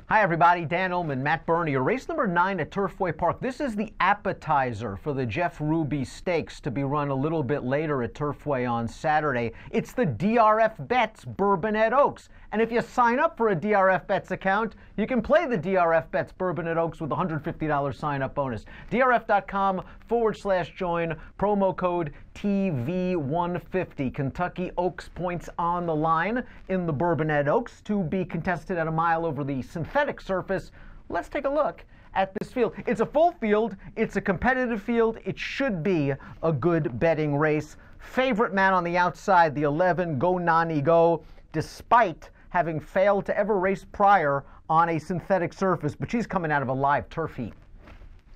Hi everybody, Dan Illman, Matt Bernier. Race number 9 at Turfway Park. This is the appetizer for the Jeff Ruby Stakes to be run a little bit later at Turfway on Saturday. It's the DRF Bets Bourbonette Oaks. And if you sign up for a DRF Bets account, you can play the DRF Bets Bourbonette Oaks with a $150 sign-up bonus. DRF.com/join, promo code TV150. Kentucky Oaks points on the line in the Bourbonette Oaks to be contested at a mile over the synthetic surface. Let's take a look at this field. It's a full field. It's a competitive field. It should be a good betting race. Favorite man on the outside, the 11, Go Nani Go, despite having failed to ever race prior on a synthetic surface, but she's coming out of a live turf heat.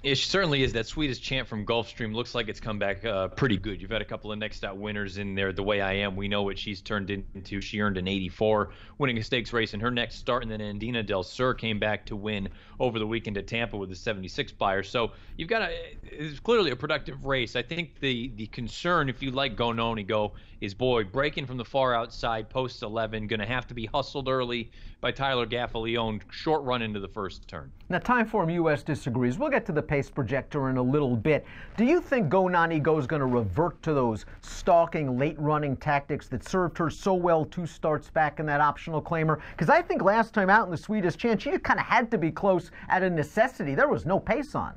It certainly is. That Swedish champ from Gulfstream looks like it's come back pretty good. You've had a couple of next out winners in there. The Way I Am, we know what she's turned into. She earned an 84, winning a stakes race in her next start, and then Andina Del Sur came back to win over the weekend at Tampa with a 76 buyer. So you've got it's clearly a productive race. I think the concern, if you like Go Noni Go, is breaking from the far outside, post 11, going to have to be hustled early by Tyler Gaffalione, short run into the first turn. Now, Timeform US disagrees. We'll get to the pace projector in a little bit. Do you think Go Nani Go is going to revert to those stalking, late-running tactics that served her so well 2 starts back in that optional claimer? Because I think last time out in the Swedish chance, she kind of had to be close at a necessity. There was no pace on.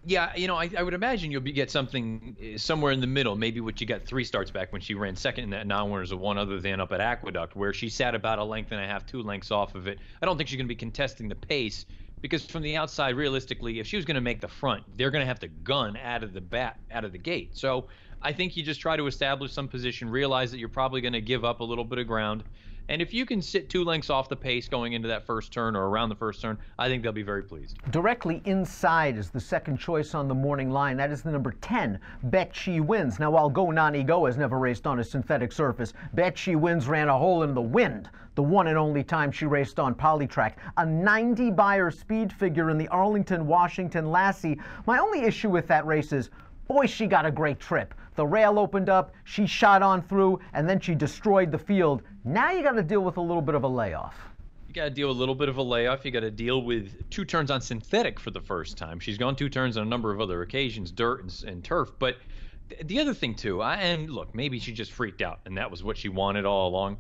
Yeah, I would imagine you'll get something somewhere in the middle, maybe what you got 3 starts back when she ran second in that non-winners of one other than up at Aqueduct, where she sat about a length and a half, 2 lengths off of it. I don't think she's going to be contesting the pace, because from the outside, realistically, if she was going to make the front, they're going to have to gun out of the gate. So I think you just try to establish some position, realize that you're probably going to give up a little bit of ground. And if you can sit 2 lengths off the pace going into that first turn or around the first turn, I think they'll be very pleased. Directly inside is the second choice on the morning line. That is the number 10, Bet She Wins. Now, while Go Nani Go has never raced on a synthetic surface, Bet She Wins ran a hole in the wind the one and only time she raced on Polytrack. A 90 buyer speed figure in the Arlington, Washington Lassie. My only issue with that race is, boy, she got a great trip. The rail opened up, she shot on through, and then she destroyed the field. Now you got to deal with a little bit of a layoff. You got to deal with a little bit of a layoff. You got to deal with 2 turns on synthetic for the first time. She's gone 2 turns on a number of other occasions, dirt and turf. But the other thing, too, and look, maybe she just freaked out, and that was what she wanted all along.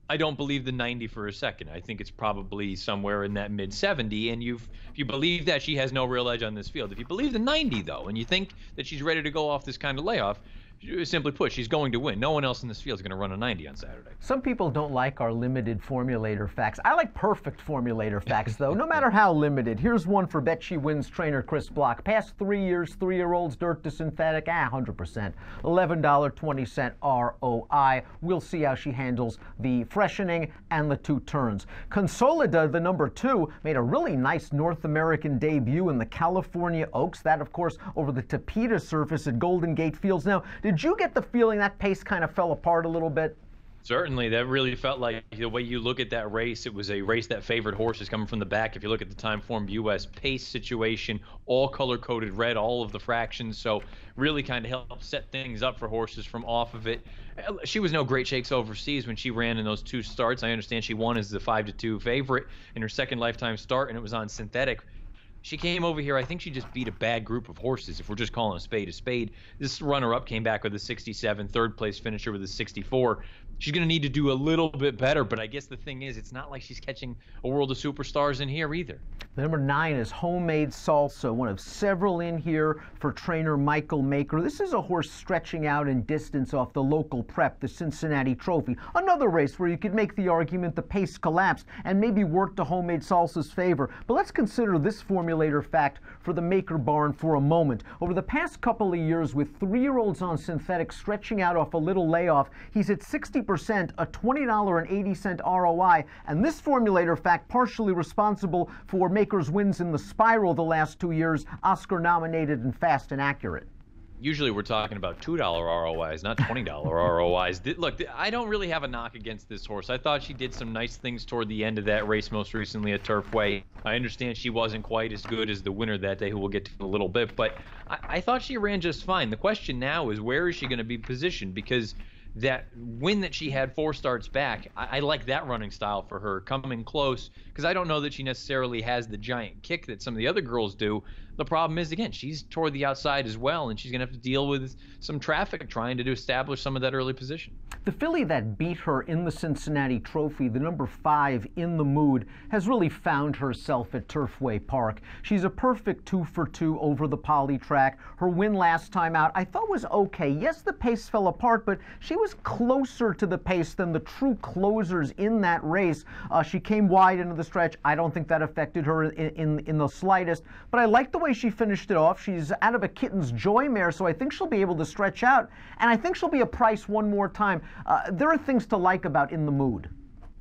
I don't believe the 90 for a second. I think it's probably somewhere in that mid-70, and if you believe that, she has no real edge on this field. If you believe the 90, though, and you think that she's ready to go off this kind of layoff, simply put, she's going to win. No one else in this field is going to run a 90 on Saturday. Some people don't like our limited formulator facts. I like perfect formulator facts, though, no matter how limited. Here's one for Bet She Wins trainer Chris Block. Past 3 years, 3-year-olds, dirt to synthetic, 100%. $11.20 ROI. We'll see how she handles the freshening and the 2 turns. Consolida, the number 2, made a really nice North American debut in the California Oaks. That, of course, over the Tapeta surface at Golden Gate Fields. Now, did you get the feeling that pace kind of fell apart a little bit? Certainly, that really felt like the way you look at that race, it was a race that favored horses coming from the back. If you look at the Timeform US pace situation, all color-coded red, all of the fractions, so really kind of helped set things up for horses from off of it. She was no great shakes overseas when she ran in those 2 starts. I understand she won as the 5-2 favorite in her second lifetime start, and it was on synthetic. She came over here, I think she just beat a bad group of horses, if we're just calling a spade a spade. This runner-up came back with a 67, third-place finisher with a 64. She's going to need to do a little bit better, but I guess the thing is, it's not like she's catching a world of superstars in here either. The number 9 is Homemade Salsa, one of several in here for trainer Michael Maker. This is a horse stretching out in distance off the local prep, the Cincinnati Trophy. Another race where you could make the argument the pace collapsed and maybe work to Homemade Salsa's favor. But let's consider this formulator fact for the Maker barn for a moment. Over the past couple of years, with 3-year-olds on synthetic stretching out off a little layoff, he's at 60%, a $20.80 ROI, and this formulator fact partially responsible for Maker's wins in the Spiral the last 2 years, Oscar nominated and fast and accurate. Usually we're talking about $2 ROIs, not $20 ROIs. Look, I don't really have a knock against this horse. I thought she did some nice things toward the end of that race, most recently at Turfway. I understand she wasn't quite as good as the winner that day, who we'll get to in a little bit, but I thought she ran just fine. The question now is, where is she going to be positioned? Because that win that she had 4 starts back, I like that running style for her, coming close, because I don't know that she necessarily has the giant kick that some of the other girls do. The problem is, again, she's toward the outside as well, and she's going to have to deal with some traffic trying to establish some of that early position. The filly that beat her in the Cincinnati Trophy, the number 5, In the Mood, has really found herself at Turfway Park. She's a perfect 2 for 2 over the poly track. Her win last time out I thought was okay. Yes, the pace fell apart, but she was closer to the pace than the true closers in that race. She came wide into the stretch. I don't think that affected her in the slightest, but I like the way she finished it off. She's out of a Kitten's Joy mare, so I think she'll be able to stretch out, and I think she'll be a price one more time. There are things to like about In the Mood.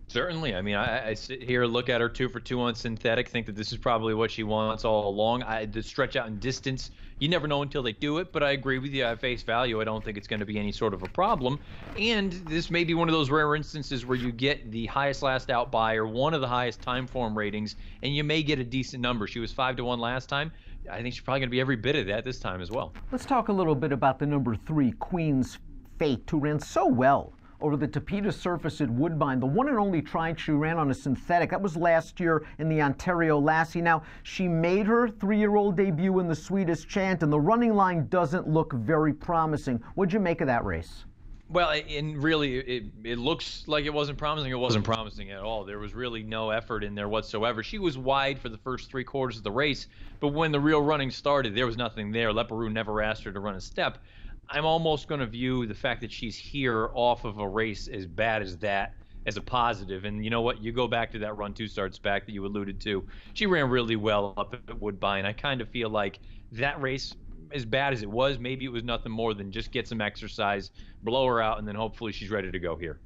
Certainly. I mean, I sit here, look at her 2 for 2 on synthetic, think that this is probably what she wants all along. The stretch out in distance, you never know until they do it, but I agree with you. At face value, I don't think it's going to be any sort of a problem. And this may be one of those rare instances where you get the highest last out buy or one of the highest time form ratings, and you may get a decent number. She was 5 to 1 last time. I think she's probably going to be every bit of that this time as well. Let's talk a little bit about the number 3, Queen's Fate, who ran so well over the Tapeta surface at Woodbine. The one and only try she ran on a synthetic. That was last year in the Ontario Lassie. Now, she made her 3-year-old debut in the Sweetest Chant, and the running line doesn't look very promising. What'd you make of that race? Well, and really, it looks like it wasn't promising. It wasn't promising at all. There was really no effort in there whatsoever. She was wide for the first 3 quarters of the race, but when the real running started, there was nothing there. Leparoux never asked her to run a step. I'm almost going to view the fact that she's here off of a race as bad as that as a positive. And you know what? You go back to that run 2 starts back that you alluded to. She ran really well up at Woodbine. I kind of feel like that race, as bad as it was, maybe it was nothing more than just get some exercise, blow her out, and then hopefully she's ready to go here.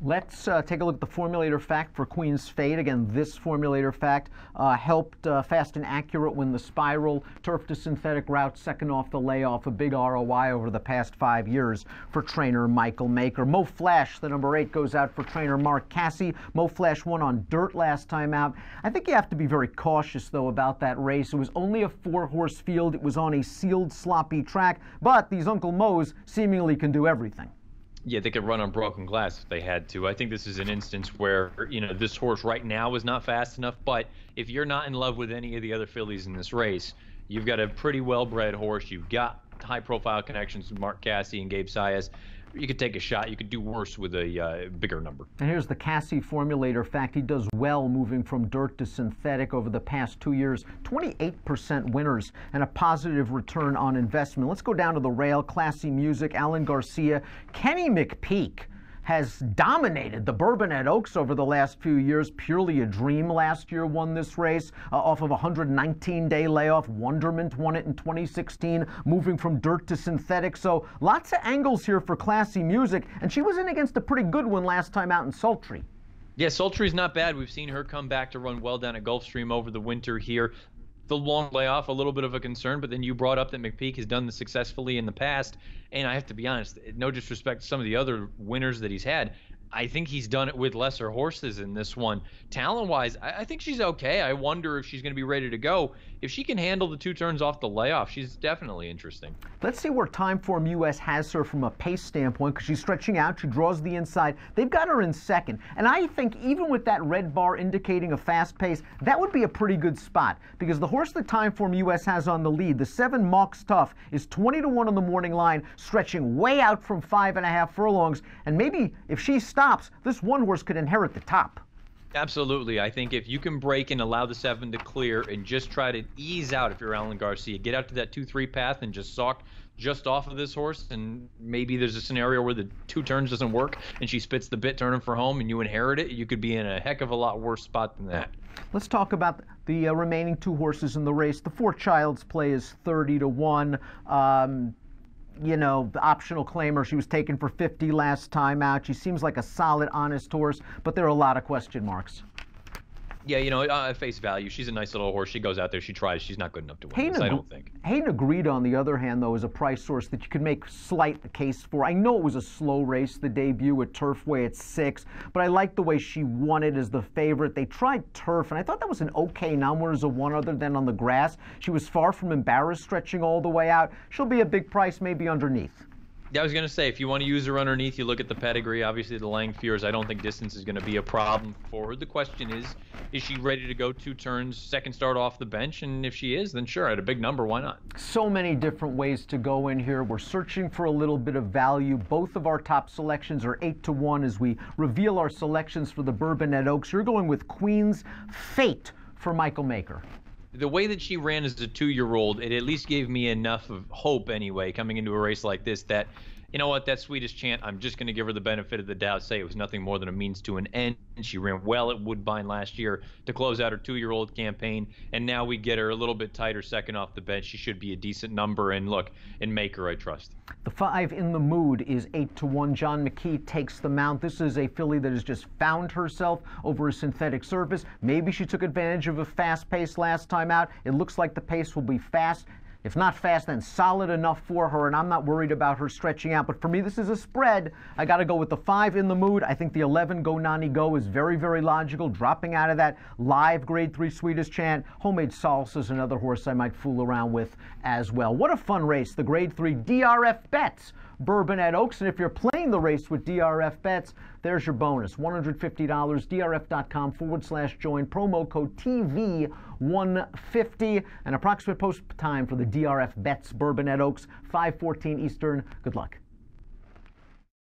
Let's take a look at the formulator fact for Queen's Fate. Again, this formulator fact helped Fast and Accurate win the Spiral Turf to Synthetic route, second off the layoff, a big ROI over the past 5 years for trainer Michael Maker. Mo Flash, the number 8, goes out for trainer Mark Cassie. Mo Flash won on dirt last time out. I think you have to be very cautious, though, about that race. It was only a 4-horse field. It was on a sealed, sloppy track, but these Uncle Mo's seemingly can do everything. Yeah, they could run on broken glass if they had to. I think this is an instance where, this horse right now is not fast enough, but if you're not in love with any of the other fillies in this race, you've got a pretty well-bred horse. You've got high-profile connections with Mark Cassie and Gabe Saez. You could take a shot. You could do worse with a bigger number. And here's the Cassie formulator fact. He does well moving from dirt to synthetic over the past 2 years. 28% winners and a positive return on investment. Let's go down to the rail. Classy Music, Alan Garcia. Kenny McPeak has dominated the Bourbonette Oaks over the last few years. Purely a Dream last year won this race off of a 119-day layoff. Wonderment won it in 2016, moving from dirt to synthetic. So lots of angles here for Classy Music, and she was in against a pretty good one last time out in Sultry. Yeah, Sultry's not bad. We've seen her come back to run well down at Gulfstream over the winter here. The long layoff, a little bit of a concern, but then you brought up that McPeak has done this successfully in the past, and I have to be honest, no disrespect to some of the other winners that he's had, I think he's done it with lesser horses in this one. Talent-wise, I think she's okay. I wonder if she's going to be ready to go. If she can handle the 2 turns off the layoff, she's definitely interesting. Let's see where Timeform US has her from a pace standpoint, because she's stretching out. She draws the inside. They've got her in second. And I think even with that red bar indicating a fast pace, that would be a pretty good spot, because the horse that Timeform US has on the lead, the 7 Mox Tough, is 20 to 1 on the morning line, stretching way out from 5.5 furlongs. And maybe if she stops, this one horse could inherit the top. Absolutely. I think if you can break and allow the 7 to clear and just try to ease out, if you're Alan Garcia, get out to that 2-3 path and just sock just off of this horse, and maybe there's a scenario where the 2 turns doesn't work and she spits the bit turning for home and you inherit it, you could be in a heck of a lot worse spot than that. Let's talk about the remaining 2 horses in the race. The 4 Child's Play is 30 to 1. The optional claimer, she was taken for 50 last time out. She seems like a solid, honest horse, but there are a lot of question marks. Yeah, at face value, she's a nice little horse. She goes out there, she tries. She's not good enough to win this, I don't think. Hayden Agreed, on the other hand, though, is a price source that you could make slight the case for. I know it was a slow race, the debut at Turfway at 6, but I like the way she won it as the favorite. They tried turf, and I thought that was an okay number as a 1 other than on the grass. She was far from embarrassed stretching all the way out. She'll be a big price, maybe underneath. Yeah, I was going to say, if you want to use her underneath, you look at the pedigree. Obviously, the Langfiers, I don't think distance is going to be a problem for her. The question is she ready to go 2 turns, second start off the bench? And if she is, then sure, at a big number, why not? So many different ways to go in here. We're searching for a little bit of value. Both of our top selections are 8-1 as we reveal our selections for the Bourbonette Oaks. You're going with Queen's Fate for Michael Maker. The way that she ran as a 2-year-old, it at least gave me enough of hope anyway, coming into a race like this, that, you know what, that Swedish chant, I'm just going to give her the benefit of the doubt, say it was nothing more than a means to an end. She ran well at Woodbine last year to close out her 2-year-old campaign, and now we get her a little bit tighter second off the bench. She should be a decent number, and look, in Maker, I trust. The 5 in the mood is 8-1. John McKee takes the mount. This is a filly that has just found herself over a synthetic surface. Maybe she took advantage of a fast pace last time out. It looks like the pace will be fast. If not fast, then solid enough for her, and I'm not worried about her stretching out. But for me, this is a spread. I got to go with the 5 in the mood. I think the 11, Go Nani Go, is very, very logical. Dropping out of that live Grade 3 Swedish chant. Homemade Salsa is another horse I might fool around with as well. What a fun race, the Grade 3 DRF Bets Bourbonette Oaks. And if you're playing the race with DRF Bets, there's your bonus, $150, drf.com/join, promo code TV150, and approximate post time for the DRF Bets Bourbonette Oaks, 5:14 Eastern. Good luck.